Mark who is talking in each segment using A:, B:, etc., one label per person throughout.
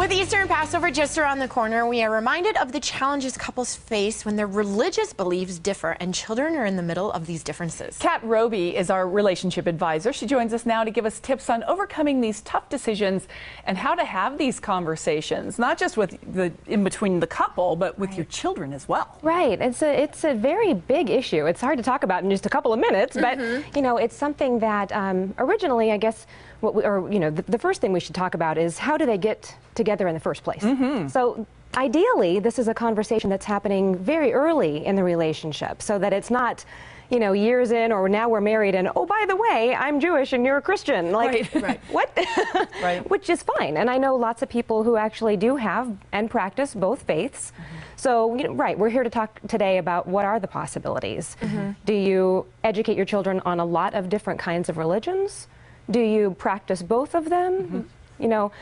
A: With Easter and Passover just around the corner, we are reminded of the challenges couples face when their religious beliefs differ and children are in the middle of these differences.
B: Kat Roby is our relationship advisor. She joins us now to give us tips on overcoming these tough decisions and how to have these conversations, not just with in between the couple, but with your children as well.
C: Right. It's a very big issue. It's hard to talk about in just a couple of minutes, but you know, it's something that originally, I guess, the first thing we should talk about is how do they get together in the first place. So ideally, this is a conversation that's happening very early in the relationship, so that it's not, you know, years in or now we're married and, oh, by the way, I'm Jewish and you're a Christian. Like, what? Which is fine. And I know lots of people who actually do have and practice both faiths. So, you know, we're here to talk today about what are the possibilities. Do you educate your children on a lot of different kinds of religions? Do you practice both of them? You know,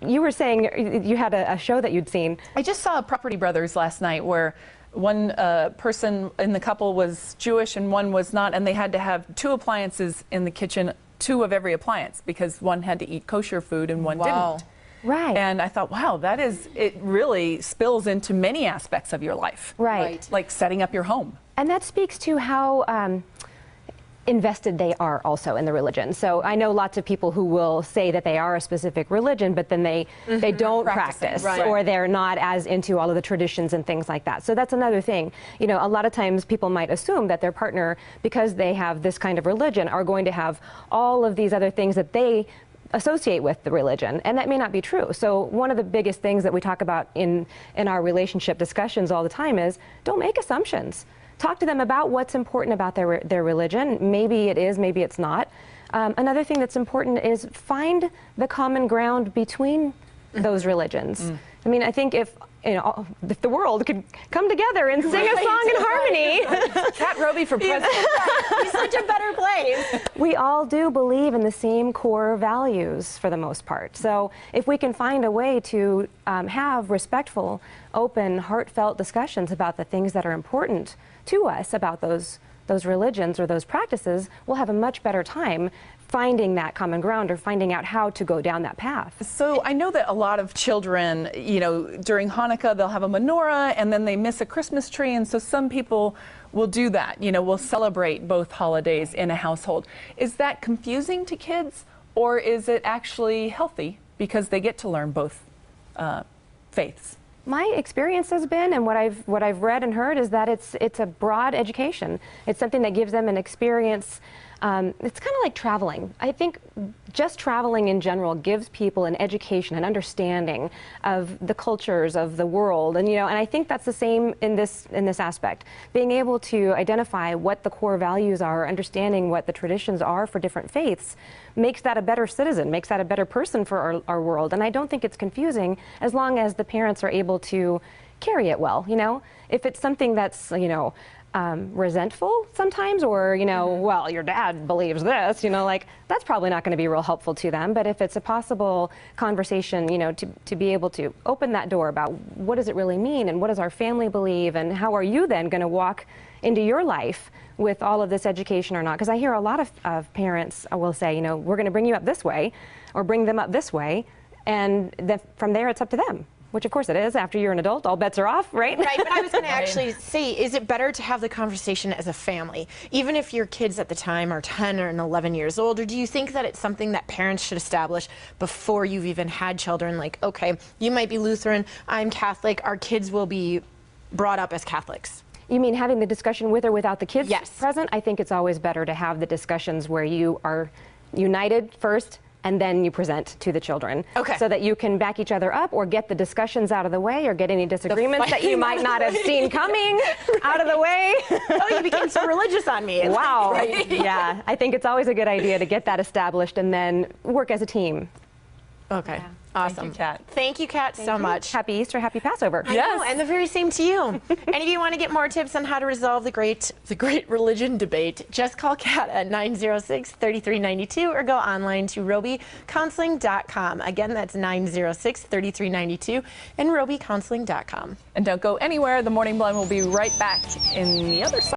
C: you were saying you had a show that you'd seen.
B: I just saw Property Brothers last night where one person in the couple was Jewish and one was not, and they had to have 2 appliances in the kitchen, 2 of every appliance, because one had to eat kosher food and one didn't.
C: Right.
B: And I thought, wow, it really spills into many aspects of your life. Like setting up your home. And
C: that speaks to how invested they are also in the religion. So I know lots of people who will say that they are a specific religion, but then they don't practice, or they're not as into all of the traditions and things like that. So that's another thing. You know, a lot of times people might assume that their partner, because they have this kind of religion, are going to have all of these other things that they associate with the religion, and that may not be true. So one of the biggest things that we talk about in our relationship discussions all the time is don't make assumptions. Talk to them about what's important about their religion. Maybe it is, maybe it's not. Another thing that's important is find the common ground between those religions. I mean, I think if the world could come together and sing a song in harmony.
B: Kat Roby for president.
A: He's such a better place.
C: We all do believe in the same core values for the most part. So if we can find a way to have respectful, open, heartfelt discussions about the things that are important to us about those religions or those practices, we'll have a much better time finding that common ground or finding out how to go down that path.
B: So I know that a lot of children, you know, during Hanukkah they'll have a menorah and then they miss a Christmas tree, and so some people will do that, you know, will celebrate both holidays in a household. Is that confusing to kids, or is it actually healthy because they get to learn both faiths?
C: My experience has been, and what I've read and heard, is that it's a broad education. It's something that gives them an experience. It's kind of like traveling. I think just traveling in general gives people an education, an understanding of the cultures of the world, and and I think that's the same in this aspect. Being able to identify what the core values are, understanding what the traditions are for different faiths, makes that a better citizen, makes that a better person for our world. And I don't think it's confusing as long as the parents are able to carry it well. You know, if it's something that's resentful sometimes, or well, your dad believes this, like that's probably not going to be real helpful to them. But if it's a possible conversation, to be able to open that door about what does it really mean and what does our family believe and how are you then going to walk into your life with all of this education or not. Because I hear a lot of parents will say, we're going to bring you up this way or bring them up this way, and then from there it's up to them. Which of course it is. After you're an adult, all bets are off, right?
A: Right, but I was going to actually say, is it better to have the conversation as a family, even if your kids at the time are 10 or 11 years old, or do you think that it's something that parents should establish before you've even had children? Like, okay, you might be Lutheran, I'm Catholic, our kids will be brought up as Catholics.
C: You mean having the discussion with or without the kids present? I think it's always better to have the discussions where you are united first, and then you present to the children. So that you can back each other up or get the discussions out of the way or get any disagreements that you might not have seen coming out of the way.
A: Oh, you became so religious on me.
C: Wow. Yeah, I think it's always a good idea to get that established and then work as a team.
A: Okay. Yeah. Awesome.
B: Thank you, Kat.
A: Thank you, Kat, so much.
C: Happy Easter, happy Passover.
A: I know, and the very same to you. And if you want to get more tips on how to resolve the great religion debate, just call Kat at 906-3392 or go online to robycounseling.com. Again, that's 906-3392 and robycounseling.com.
B: And don't go anywhere. The Morning Blend will be right back in the other side.